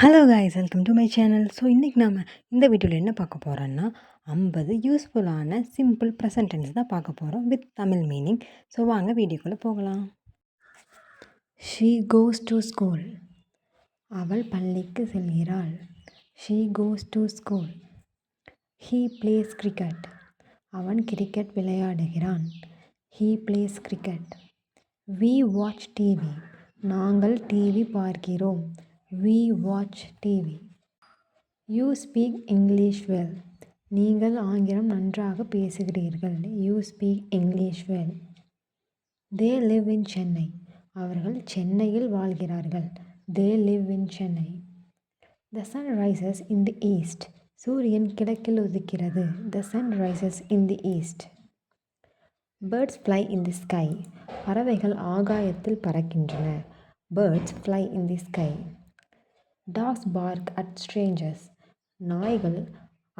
Hello guys, welcome to my channel. So இன்றைக்கி நாம் இந்த வீடியோவில் என்ன பார்க்க போகிறோன்னா 50 யூஸ்ஃபுல்லான சிம்பிள் ப்ரெசன்ட் டென்ஸ் தான் பார்க்க போகிறோம் வித் தமிழ் மீனிங். ஸோ வாங்க வீடியோக்குள்ளே போகலாம். She goes to school. அவள் பள்ளிக்கு செல்கிறாள். She goes to school. He plays cricket. அவன் கிரிக்கெட் விளையாடுகிறான். He plays cricket. We watch TV. நாங்கள் டிவி பார்க்கிறோம். We watch TV. You speak English well. நீங்கள் ஆங்கிலம் நன்றாக பேசுகிறீர்கள். You speak English well. They live in Chennai. அவர்கள் சென்னையில் வாழ்கிறார்கள். They live in Chennai. The sun rises in the east. சூரியன் கிழக்கில் உதிக்கிறது. The sun rises in the east. Birds fly in the sky. பறவைகள் ஆகாயத்தில் பறக்கின்றன. Birds fly in the sky. Dogs bark at strangers. நாய்கள்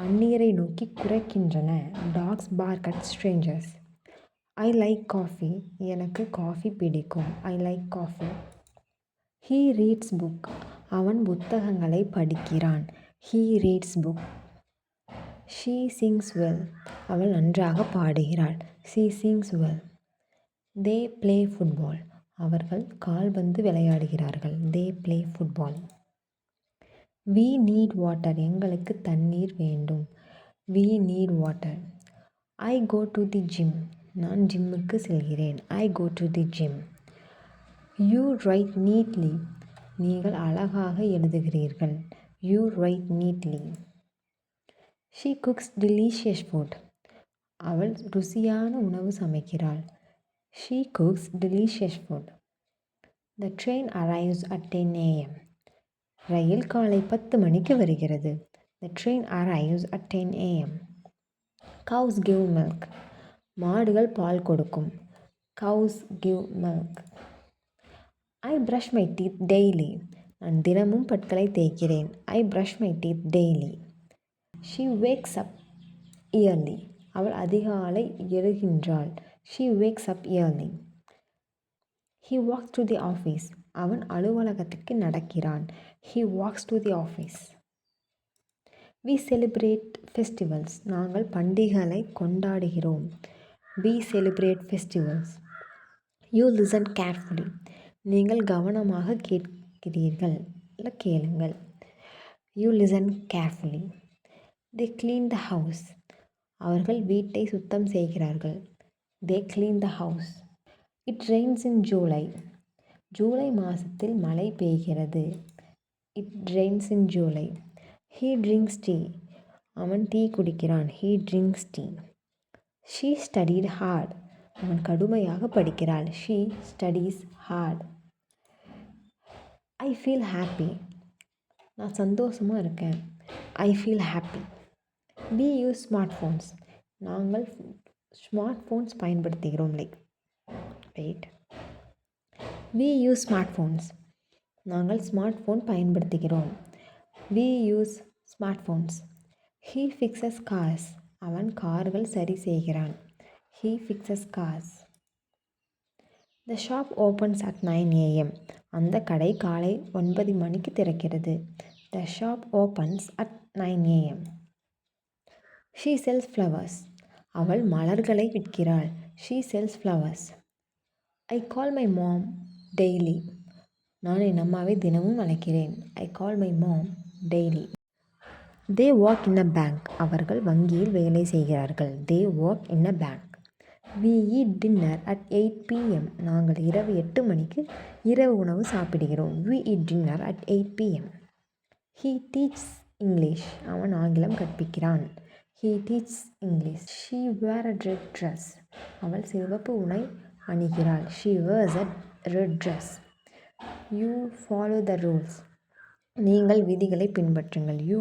அந்நியரை நோக்கி குரைக்கின்றன. Dogs bark at strangers. I like coffee. எனக்கு coffee பிடிக்கும். I like coffee. He reads book. அவன் புத்தகங்களை படிக்கிறான். He reads book. She sings well. அவள் நன்றாக பாடுகிறாள். She sings well. They play football. அவர்கள் கால்பந்து விளையாடுகிறார்கள். They play football. We need water. எங்களுக்கு தண்ணீர் வேண்டும். We need water. I go to the gym. நான் ஜிம்முக்கு செல்கிறேன். I go to the gym. You write neatly. நீங்கள் அழகாக எழுதுகிறீர்கள். You write neatly. She cooks delicious food. அவள் ருசியான உணவு சமைக்கிறாள். She cooks delicious food. The train arrives at 10 a.m. ரயில் காலை 10 மணிக்கு வருகிறது. The train arrives at 10 a.m. Cows give milk. மாடுகள் பால் கொடுக்கும். Cows give milk. I brush my teeth daily. நான் தினமும் பற்களை தேய்க்கிறேன். I brush my teeth daily. She wakes up early. அவள் அதிகாலை எழுகின்றாள். She wakes up early. He walks to the office. அவன் அலுவலகத்துக்கு நடக்கிறான். He walks to the office. We celebrate festivals. நாங்கள் பண்டிகைகளை கொண்டாடுகிறோம். We celebrate festivals. You listen carefully. நீங்கள் கவனமாக கேட்கிறீர்கள். கேளுங்கள். You listen carefully. They clean the house. அவர்கள் வீட்டை சுத்தம் செய்கிறார்கள். They clean the house. It rains in July. July மாதத்தில் மழை பெய்கிறது. It rains in July. He drinks tea. அவன் டீ குடிக்கிறான். He drinks tea. She studied hard. அவன் கடுமையாக படிக்கிறாள். She studies hard. I feel happy. நான் சந்தோஷமாக இருக்கேன். I feel happy. We use smartphones. நாங்கள் ஸ்மார்ட்ஃபோன்ஸ் பயன்படுத்துகிறோம். We use smartphones. நாங்கள் ஸ்மார்ட்ஃபோன் பயன்படுத்துகிறோம். We use smartphones. He fixes cars. அவன் கார்கள் சரி செய்கிறான். He fixes cars. The shop opens at 9 a.m. அந்த கடை காலை 9 மணிக்கு திறக்கிறது. The shop opens at 9 a.m. She sells flowers. அவள் மலர்களை விற்கிறாள். She sells flowers. I call my mom daily. நான் என் அம்மாவை தினமும் அழைக்கிறேன். I call my mom daily. They work in a bank. அவர்கள் வங்கியில் வேலை செய்கிறார்கள். They work in a bank. We eat dinner at 8 p.m. நாங்கள் இரவு 8 மணிக்கு இரவு உணவு சாப்பிடுகிறோம். We eat dinner at 8 p.m. He teaches English. அவன் ஆங்கிலம் கற்பிக்கிறான். He teaches English. She wear a red dress. அவள் சிவப்பு உடை அணிகிறாள். She wears a red dress. You follow the rules. நீங்கள் விதிகளை பின்பற்றுங்கள். You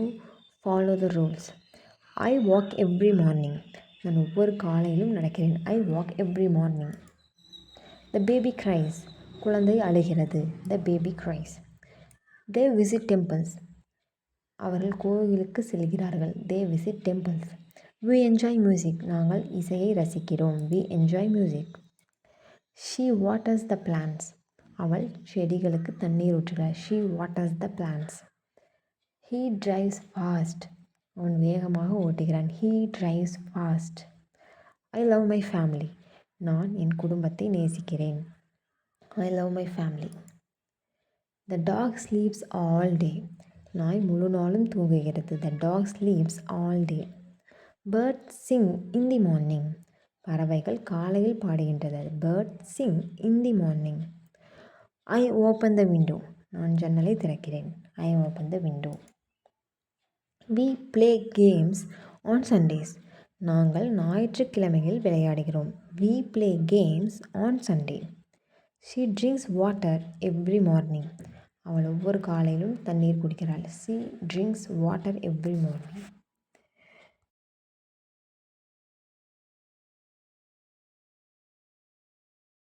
follow the rules. I walk every morning. நான் ஒவ்வொரு காலையிலும் நடக்கிறேன். I walk every morning. The baby cries. குழந்தை அழுகிறது. The baby cries. They visit temples. அவர்கள் கோவிலுக்கு செல்கிறார்கள். They visit temples. We enjoy music. நாங்கள் இசையை ரசிக்கிறோம். We enjoy music. She waters the plants. அவள் செடிகளுக்கு தண்ணீர் ஊற்றுகிறாள். She waters the plants. He drives fast. அவன் வேகமாக ஓட்டுகிறான். He drives fast. I love my family. நான் என் குடும்பத்தை நேசிக்கிறேன். I love my family. The dog sleeps all day. நாய் முழு நாளும் தூங்குகிறது. The dog sleeps all day. Birds sing in the morning. பறவைகள் காலையில் பாடுகின்றது. Birds sing in the morning. I open the window. நான் ஜன்னலை திறக்கிறேன். I open the window. We play games on Sundays. நாங்கள் ஞாயிற்றுக்கிழமையில் விளையாடுகிறோம். We play games on Sunday. She drinks water every morning. அவள் ஒவ்வொரு காலையிலும் தண்ணீர் குடிக்கிறாள். She drinks water every morning.